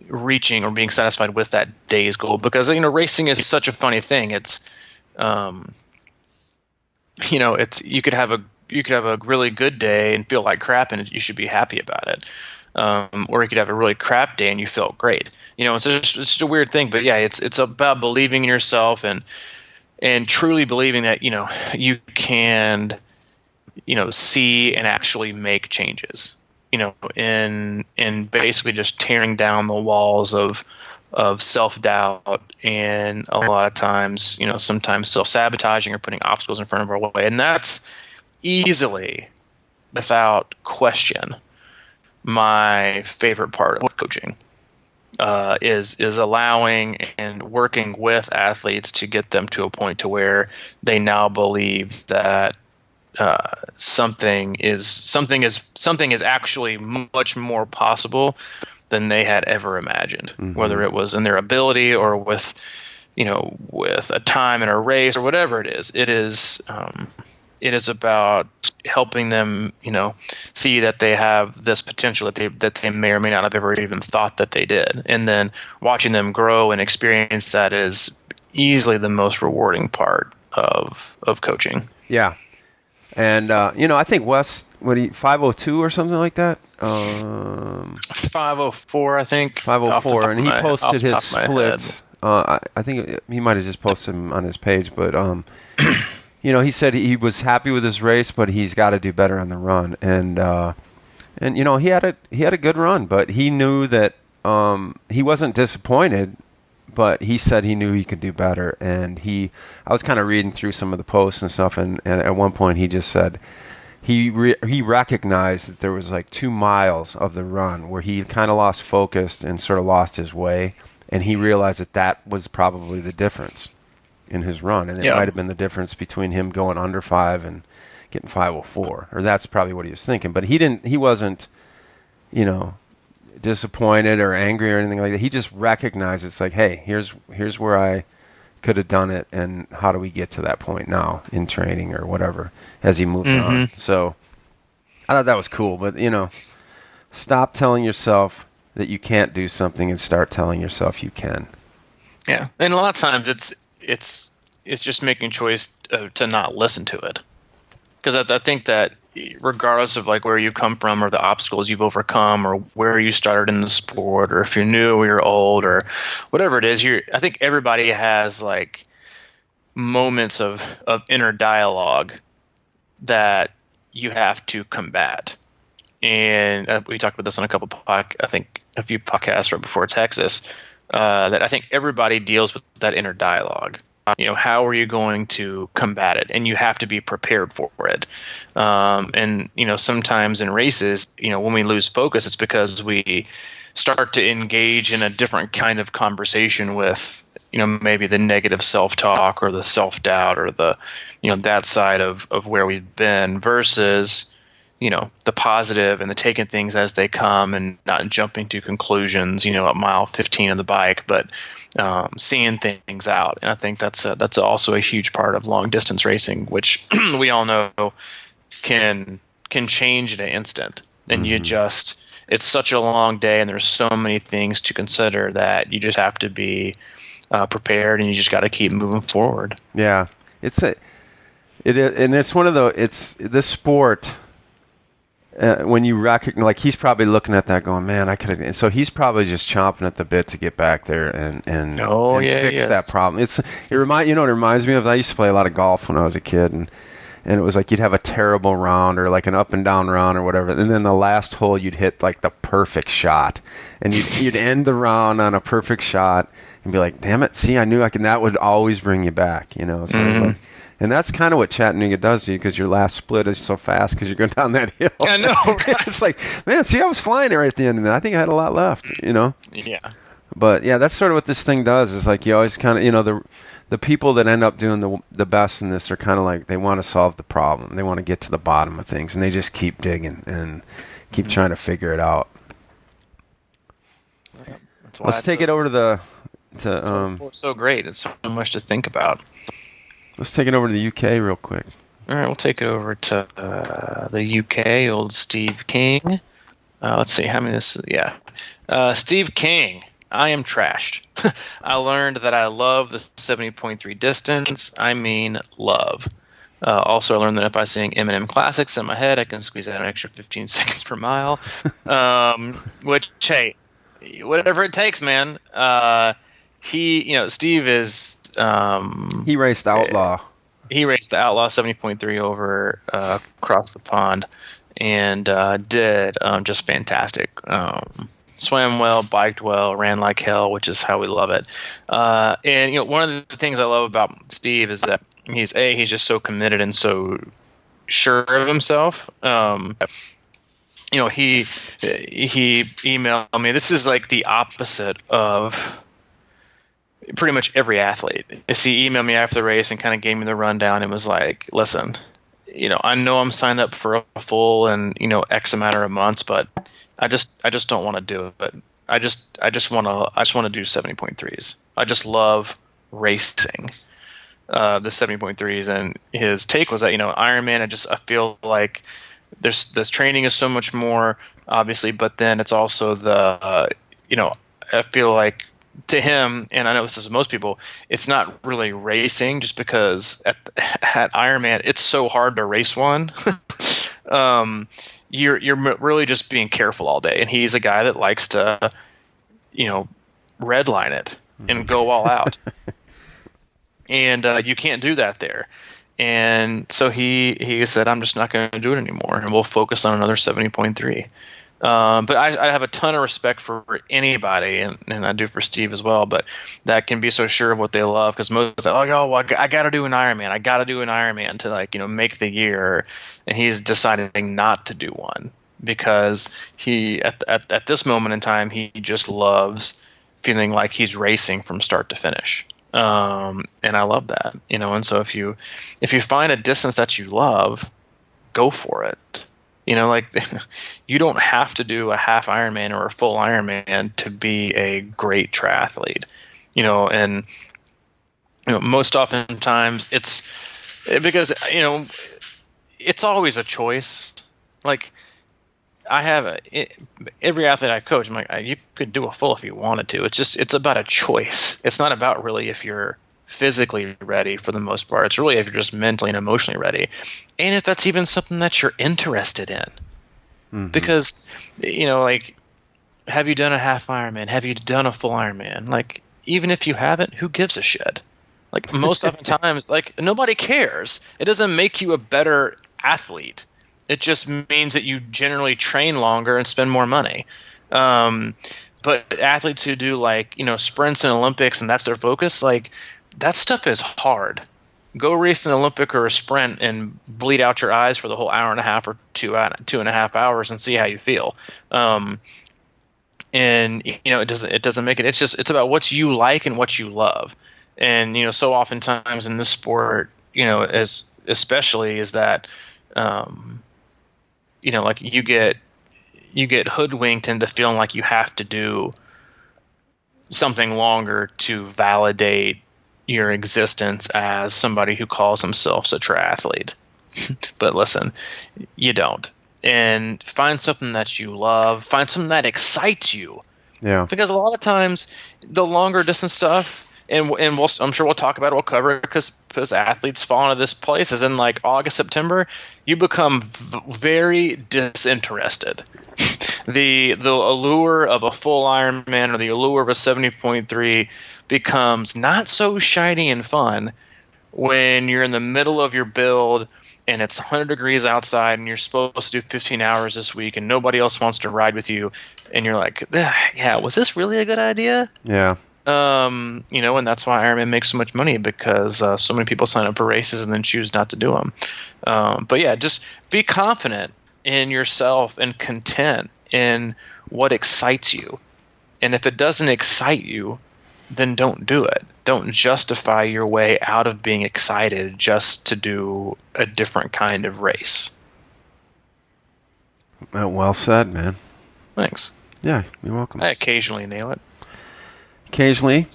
reaching or being satisfied with that day's goal. Because racing is such a funny thing. It's you could have a really good day and feel like crap, and you should be happy about it. Or you could have a really crap day and you felt great. It's just a weird thing. But yeah, it's about believing in yourself and truly believing that you can see and actually make changes. And basically just tearing down the walls of self-doubt, and a lot of times, sometimes self-sabotaging or putting obstacles in front of our way. And that's easily, without question, my favorite part of coaching, is allowing and working with athletes to get them to a point to where they now believe that something is actually much more possible than they had ever imagined. Mm-hmm. Whether it was in their ability or with a time in a race or whatever it is. It is about helping them, see that they have this potential that they may or may not have ever even thought that they did, and then watching them grow and experience that is easily the most rewarding part of coaching. Yeah, and I think Wes, 502 or something like that. 504, I think. 504, and he posted his splits. I think he might have just posted them on his page, but he said he was happy with his race, but he's got to do better on the run. And he had a good run, but he knew that he wasn't disappointed, but he said he knew he could do better. And I was kind of reading through some of the posts and stuff, and at one point he just said he recognized that there was like 2 miles of the run where he kind of lost focus and sort of lost his way, and he realized that was probably the difference in his run, and it might have been the difference between him going under 5 and getting 504, or that's probably what he was thinking. But he wasn't disappointed or angry or anything like that. He just recognized it's like, hey, here's where I could have done it, and how do we get to that point now in training or whatever as he moves on. So I thought that was cool, but stop telling yourself that you can't do something and start telling yourself you can. Yeah, and a lot of times it's just making a choice to not listen to it, because I think that regardless of like where you come from or the obstacles you've overcome or where you started in the sport, or if you're new or you're old or whatever it is, I think everybody has like moments of inner dialogue that you have to combat. And we talked about this on a few podcasts right before Texas, that I think everybody deals with that inner dialogue. How are you going to combat it? And you have to be prepared for it. And sometimes in races, when we lose focus, it's because we start to engage in a different kind of conversation with, maybe the negative self-talk or the self-doubt or the, that side of where we've been versus, the positive and the taking things as they come and not jumping to conclusions, at mile 15 of the bike, but seeing things out. And I think that's also a huge part of long distance racing, which we all know can change in an instant. And it's such a long day and there's so many things to consider that you just have to be prepared, and you just got to keep moving forward. Yeah. It's one of this sport. When you recognize, like, he's probably looking at that going, man, I could have. So he's probably just chomping at the bit to get back there and fix that problem. It reminds me of, I used to play a lot of golf when I was a kid, and it was like you'd have a terrible round or like an up and down round or whatever, and then the last hole you'd hit like the perfect shot, and you'd end the round on a perfect shot and be like, damn it, see, I knew I could. That would always bring you back, So and that's kind of what Chattanooga does to you, because your last split is so fast because you're going down that hill. I know, right? It's like, man, see, I was flying it right at the end, and I think I had a lot left, Yeah. But, yeah, that's sort of what this thing does. Is like you always kind of, the people that end up doing the best in this are kind of like they want to solve the problem. They want to get to the bottom of things, and they just keep digging and keep trying to figure it out. Let's take it over to sport's so great. It's so much to think about. Let's take it over to the UK real quick. All right, we'll take it over to the UK, old Steve King. Let's see, how many this is? Yeah. Steve King, I am trashed. I learned that I love the 70.3 distance. I mean love. Also, I learned that if I sing Eminem classics in my head, I can squeeze out an extra 15 seconds per mile. Which, hey, whatever it takes, man. Steve is... he raced Outlaw. He raced the Outlaw 70.3 over across the pond, and did just fantastic. Swam well, biked well, ran like hell, which is how we love it. And one of the things I love about Steve is that he's just so committed and so sure of himself. He emailed me. This is like the opposite of pretty much every athlete. He emailed me after the race and kind of gave me the rundown and was like, listen, I know I'm signed up for a full and, X amount of months, but I just don't want to do it. I just want to do 70.3s. I just love racing the 70.3s. And his take was that, Ironman, I feel like this training is so much more, obviously, but then it's also I feel like, to him, and I know this is most people, it's not really racing, just because at Ironman it's so hard to race one. You're really just being careful all day, and he's a guy that likes to, redline it and go all out, and you can't do that there. And so he said, I'm just not going to do it anymore, and we'll focus on another 70.3. But I have a ton of respect for anybody, and I do for Steve as well, but that can be so sure of what they love, because most are like, I got to do an Ironman. I got to do an Ironman to make the year. And he's deciding not to do one because he, at this moment in time, he just loves feeling like he's racing from start to finish. And I love that, and so if you find a distance that you love, go for it. Like you don't have to do a half Ironman or a full Ironman to be a great triathlete. And most oftentimes it's because it's always a choice. Like I have every athlete I coach, I'm like, you could do a full if you wanted to. It's about a choice. It's not about really if you're physically ready for the most part. It's really if you're just mentally and emotionally ready, and if that's even something that you're interested in. Mm-hmm. Because like, have you done a half Ironman? Have you done a full Ironman? Like, even if you haven't, who gives a shit? Like, most oftentimes, like, nobody cares. It doesn't make you a better athlete. It just means that you generally train longer and spend more money. But athletes who do sprints and Olympics and that's their focus, like that stuff is hard. Go race an Olympic or a sprint and bleed out your eyes for the whole hour and a half or 2.5 hours and see how you feel. And it doesn't make it. It's about what you like and what you love. And so oftentimes in this sport, especially is that. Like you get hoodwinked into feeling like you have to do something longer to validate your existence as somebody who calls themselves a triathlete. But listen, you don't. And find something that you love. Find something that excites you. Yeah. Because a lot of times, the longer distance stuff, and I'm sure we'll talk about it. We'll cover it because athletes fall into this place. As in, like August, September, you become very disinterested. The allure of a full Ironman or the allure of a 70.3 becomes not so shiny and fun when you're in the middle of your build and it's 100 degrees outside and you're supposed to do 15 hours this week and nobody else wants to ride with you, and you're like, yeah, was this really a good idea? Yeah. And that's why Ironman makes so much money, because so many people sign up for races and then choose not to do them. But yeah, just be confident in yourself and content in what excites you. And if it doesn't excite you, then don't do it. Don't justify your way out of being excited just to do a different kind of race. Well said, man. Thanks. Yeah, you're welcome. I occasionally nail it. Occasionally.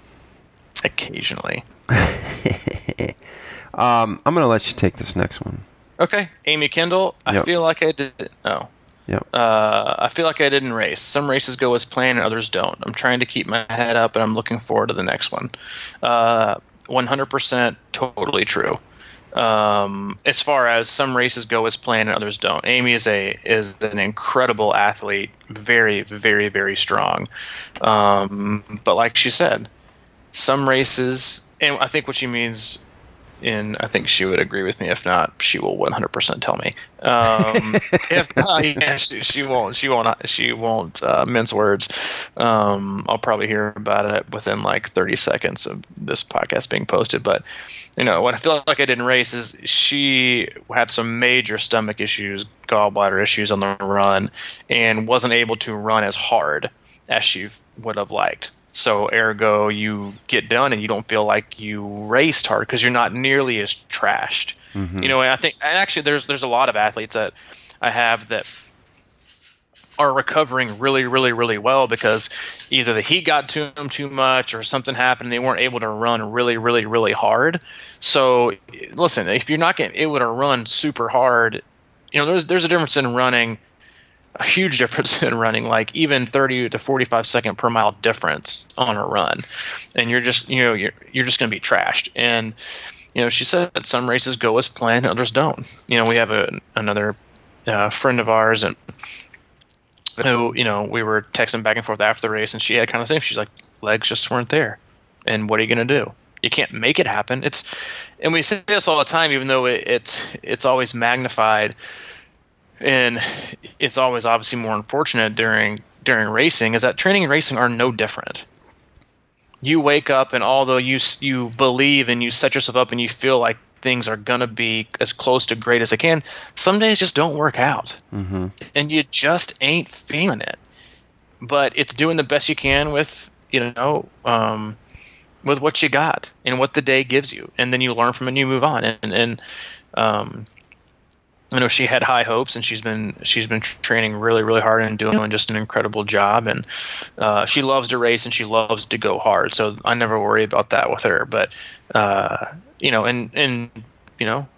I'm going to let you take this next one. Okay. Amy Kendall, Yep. I feel like I did. Oh. Yep. I feel like I didn't race. Some races go as planned and others don't. I'm trying to keep my head up, and I'm looking forward to the next one. 100% totally true. As far as some races go as planned and others don't. Amy is an incredible athlete, very, very, very strong. But like she said, some races, and I think what she means, and I think she would agree with me. If not, she will 100% tell me. If not, yeah, she won't mince words. I'll probably hear about it within like 30 seconds of this podcast being posted. But what I feel like I didn't race is she had some major stomach issues, gallbladder issues on the run, and wasn't able to run as hard as she would have liked. So ergo, you get done and you don't feel like you raced hard because you're not nearly as trashed. Mm-hmm. And I think, and actually there's a lot of athletes that I have that are recovering really, really, really well because either the heat got to them too much or something happened and they weren't able to run really, really, really hard. So listen, if you're not getting able to run super hard, there's a difference in running. A huge difference in running, like even 30 to 45 second per mile difference on a run, and you're just you're just going to be trashed. And she said that some races go as planned, others don't. We have another friend of ours, and who we were texting back and forth after the race, and she had kind of the same. She's like, legs just weren't there, and what are you going to do? You can't make it happen. And we say this all the time, even though it's always magnified. And it's always obviously more unfortunate during racing, is that training and racing are no different. You wake up and although you believe and you set yourself up and you feel like things are going to be as close to great as they can, some days just don't work out. Mm-hmm. And you just ain't feeling it. But it's doing the best you can with, with what you got and what the day gives you. And then you learn from it and you move on. And I know she had high hopes, and she's been training really, really hard and doing just an incredible job. And she loves to race and she loves to go hard, so I never worry about that with her. But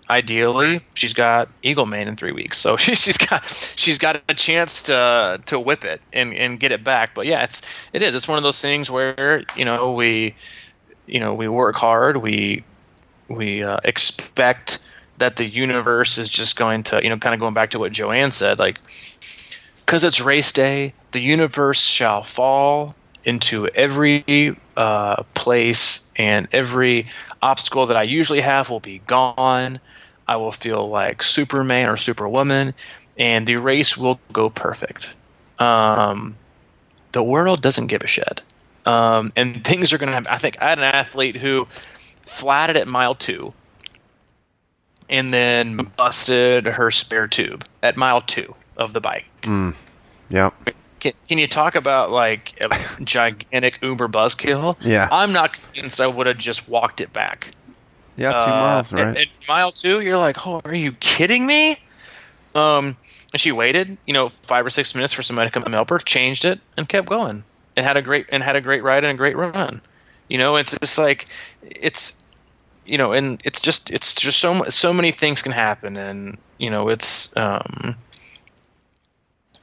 ideally, she's got Eagle Mane in 3 weeks, so she's got a chance to whip it and get it back. But yeah, it's one of those things where we work hard, we expect that the universe is just going to, kind of going back to what Joanne said, like, because it's race day, the universe shall fall into every place, and every obstacle that I usually have will be gone. I will feel like Superman or Superwoman, and the race will go perfect. The world doesn't give a shit. And things are going to happen. I think I had an athlete who flatted at mile 2, and then busted her spare tube at mile 2 of the bike. Yeah. Can you talk about like a gigantic Uber buzzkill? Yeah. I'm not convinced I would have just walked it back. Yeah, 2 miles, right? At mile 2, you're like, oh, are you kidding me? And she waited, 5 or 6 minutes for somebody to come help her, changed it, and kept going, and had a great ride and a great run. It's just like and it's just so many things can happen, and it's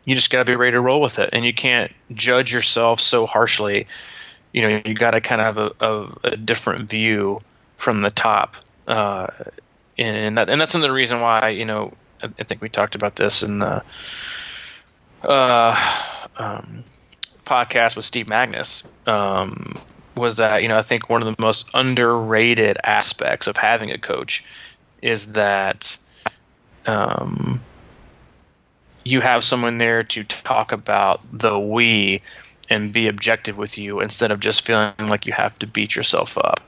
you just got to be ready to roll with it, and you can't judge yourself so harshly. You got to kind of have a different view from the top, and that's another reason why I think we talked about this in the podcast with Steve Magnus. Was that I think one of the most underrated aspects of having a coach is that you have someone there to talk about the we and be objective with you, instead of just feeling like you have to beat yourself up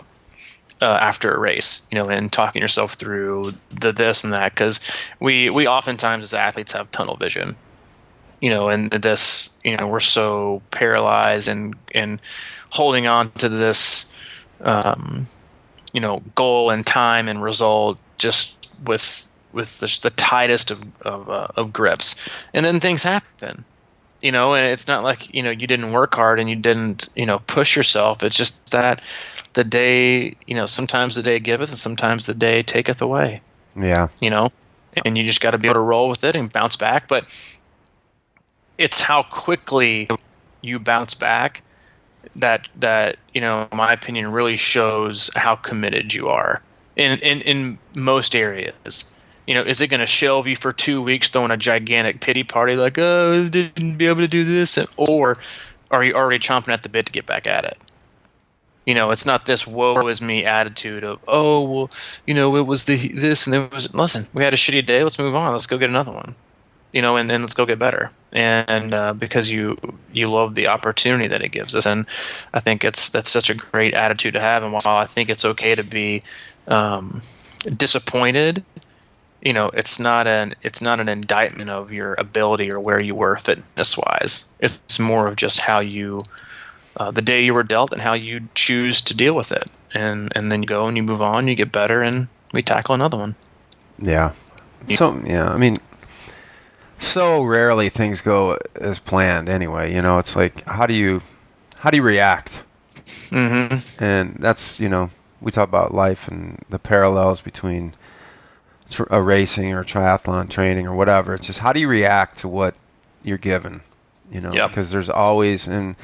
after a race, and talking yourself through the this and that, because we oftentimes as athletes have tunnel vision, and this, we're so paralyzed and holding on to this, goal and time and result just with the tightest of grips, and then things happen, and it's not like you didn't work hard and you didn't push yourself. It's just that the day, sometimes the day giveth and sometimes the day taketh away. Yeah. And you just got to be able to roll with it and bounce back. But it's how quickly you bounce back that in my opinion really shows how committed you are in most areas. Is it going to shelve you for 2 weeks, throwing a gigantic pity party like, oh, I didn't be able to do this, or are you already chomping at the bit to get back at it? It's not this woe is me attitude of, oh, well, it was this and it was, listen, we had a shitty day, let's move on, let's go get another one, and let's go get better. And because you love the opportunity that it gives us. And I think that's such a great attitude to have. And while I think it's okay to be disappointed, it's not an indictment of your ability or where you were fitness wise. It's more of just how you the day you were dealt and how you choose to deal with it. And then you go and you move on, you get better, and we tackle another one. Yeah. So, yeah, I mean, so rarely things go as planned anyway. It's like, how do you react? Mm-hmm. And that's, we talk about life and the parallels between a racing or triathlon training or whatever. It's just, how do you react to what you're given? Yep. Because there's always, and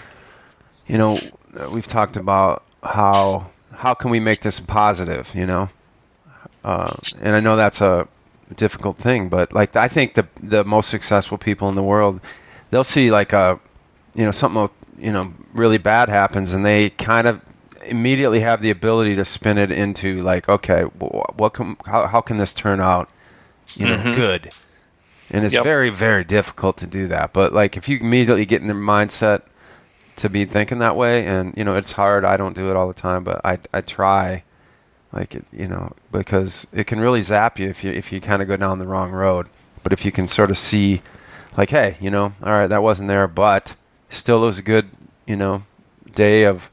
we've talked about how can we make this positive, and I know that's a difficult thing, but like, I think the most successful people in the world, they'll see like something really bad happens, and they kind of immediately have the ability to spin it into like, okay, how can this turn out Mm-hmm. good? And it's Yep. very, very difficult to do that. But like, if you immediately get in the mindset to be thinking that way, and it's hard, I don't do it all the time, but I try, like, because it can really zap you if you kind of go down the wrong road. But if you can sort of see like, hey, all right, that wasn't there, but still it was a good day of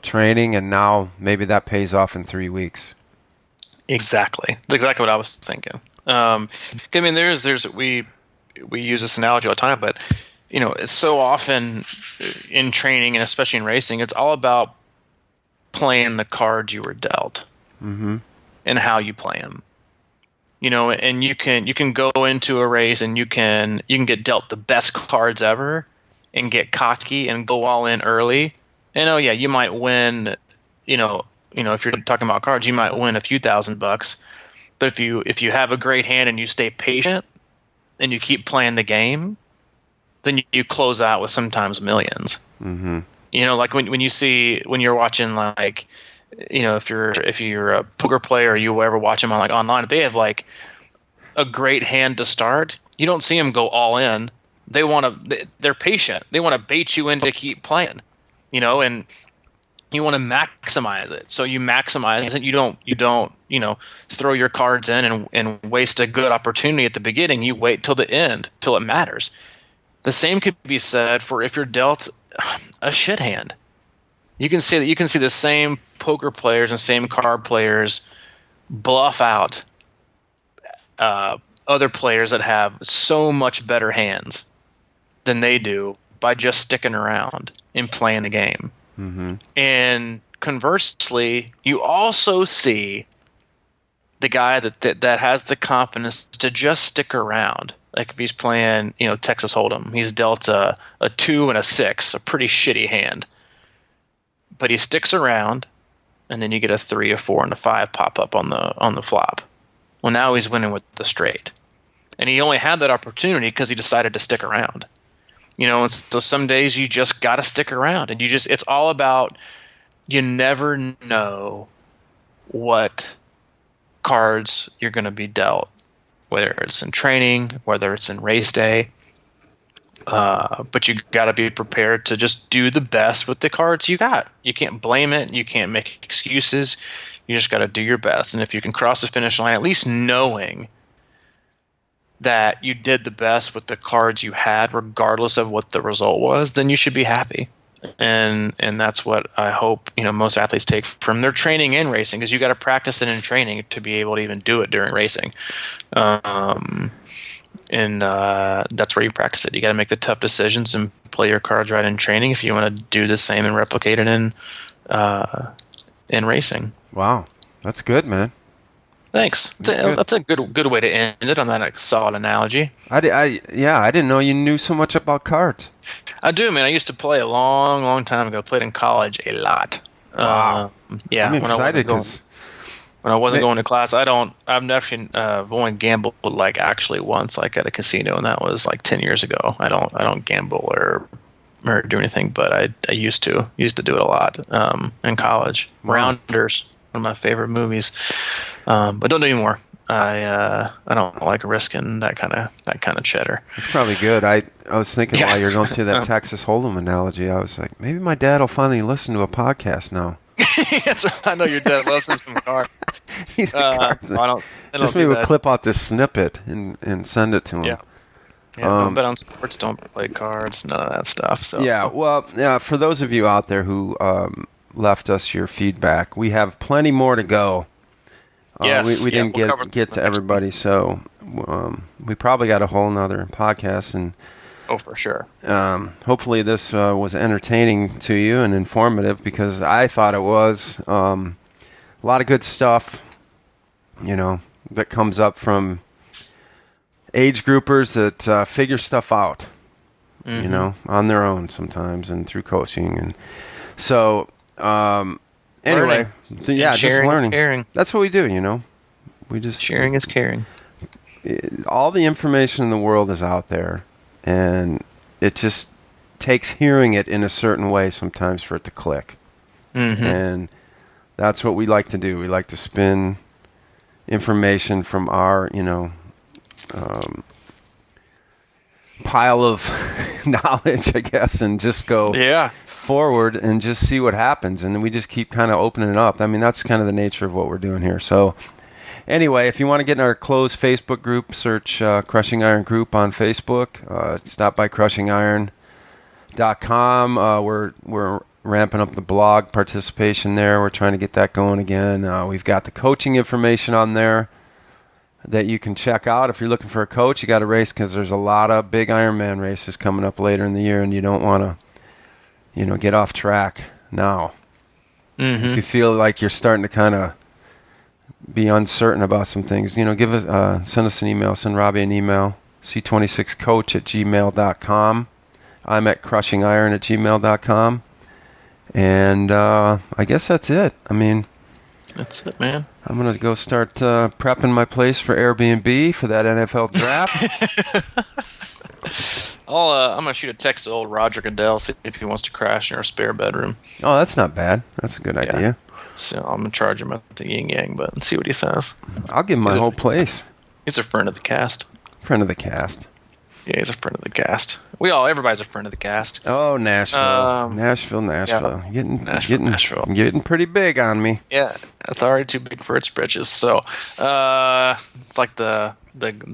training, and now maybe that pays off in 3 weeks. Exactly. That's exactly what I was thinking. I mean, we use this analogy all the time, but it's so often in training and especially in racing, it's all about playing the cards you were dealt and how you play them. And you can go into a race and you can get dealt the best cards ever and get cocky and go all in early. And oh yeah, you might win. If you're talking about cards, you might win a few $1,000. But if you have a great hand and you stay patient and you keep playing the game, then you close out with sometimes millions. Mm-hmm. Like when you're watching, like, if you're a poker player or you ever watch them on, like, online, if they have like a great hand to start, you don't see them go all in. They're patient. They want to bait you in to keep playing, and you want to maximize it. So you maximize it. You don't throw your cards in and waste a good opportunity at the beginning. You wait till the end, till it matters. The same could be said for if you're dealt a shit hand. You can see the same poker players and same card players bluff out other players that have so much better hands than they do by just sticking around and playing the game. Mm-hmm. And conversely, you also see the guy that has the confidence to just stick around. Like if he's playing, Texas Hold'em, he's dealt a 2 and a 6, a pretty shitty hand. But he sticks around, and then you get a 3, a 4, and a 5 pop up on the flop. Well, now he's winning with the straight, and he only had that opportunity because he decided to stick around. And so some days you just got to stick around, and it's all about, you never know what cards you're going to be dealt, whether it's in training, whether it's in race day. But you got to be prepared to just do the best with the cards you got. You can't blame it. You can't make excuses. You just got to do your best. And if you can cross the finish line, at least knowing that you did the best with the cards you had, regardless of what the result was, then you should be happy. And that's what I hope most athletes take from their training and racing, because you got to practice it in training to be able to even do it during racing. And that's where you practice it. You got to make the tough decisions and play your cards right in training if you want to do the same and replicate it in racing. Wow, that's good, man. Thanks. That's a good way to end it on that solid analogy. I didn't know you knew so much about cards. I do, man. I used to play a long, long time ago. Played in college a lot. Wow. Yeah. I'm excited because when I wasn't going to class, I've only gambled like actually once, like at a casino, and that was like 10 years ago. I don't gamble or do anything, but I used to do it a lot in college. Wow. Rounders, one of my favorite movies, but don't do anymore. I don't like risking that kind of cheddar. It's probably good. I was thinking while you're going through that Texas Hold'em analogy, I was like, maybe my dad will finally listen to a podcast now. That's right. I know your dad loves him from cards. He's a cards. Just maybe we'll clip out this snippet and send it to him. Yeah. Don't bet on sports. Don't play cards. None of that stuff. So for those of you out there who left us your feedback, we have plenty more to go. Yes. We didn't get to everybody, so we probably got a whole nother podcast. And for sure. Hopefully this was entertaining to you and informative, because I thought it was. A lot of good stuff, that comes up from age groupers that figure stuff out, on their own sometimes and through coaching. And so, anyway, just learning. Caring. That's what we do, We just sharing is caring. All the information in the world is out there, and it just takes hearing it in a certain way sometimes for it to click. Mm-hmm. And that's what we like to do. We like to spin information from our, pile of knowledge, I guess, and just go forward and just see what happens. And then we just keep kind of opening it up. I mean, that's kind of the nature of what we're doing here. So anyway, if you want to get in our closed Facebook group, search Crushing Iron Group on Facebook. Stop by crushingiron.com. We're ramping up the blog participation there. We're trying to get that going again. We've got the coaching information on there. that you can check out. If you're looking for a coach, you got to race, because there's a lot of big Ironman races coming up later in the year, and you don't want to, get off track now. If you feel like you're starting to kind of be uncertain about some things, send us an email, send Robbie an email, c26coach@gmail.com. I'm at crushingiron@gmail.com. And I guess that's it. That's it, man. I'm going to go start prepping my place for Airbnb for that NFL draft. I'm going to shoot a text to old Roger Goodell, see if he wants to crash in our spare bedroom. Oh, that's not bad. That's a good idea. So I'm going to charge him at the yin yang, but see what he says. I'll give him my whole place. He's a friend of the cast. Friend of the cast. Yeah, he's a friend of the cast. Everybody's a friend of the cast. Oh, Nashville. Nashville. Yeah. Nashville. Getting pretty big on me. Yeah, that's already too big for its britches. So, it's like the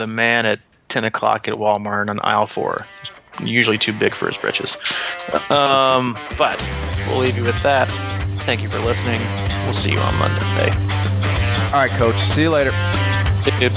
man at 10 o'clock at Walmart on aisle 4. Usually too big for his britches. But we'll leave you with that. Thank you for listening. We'll see you on Monday. All right, Coach. See you later. See you.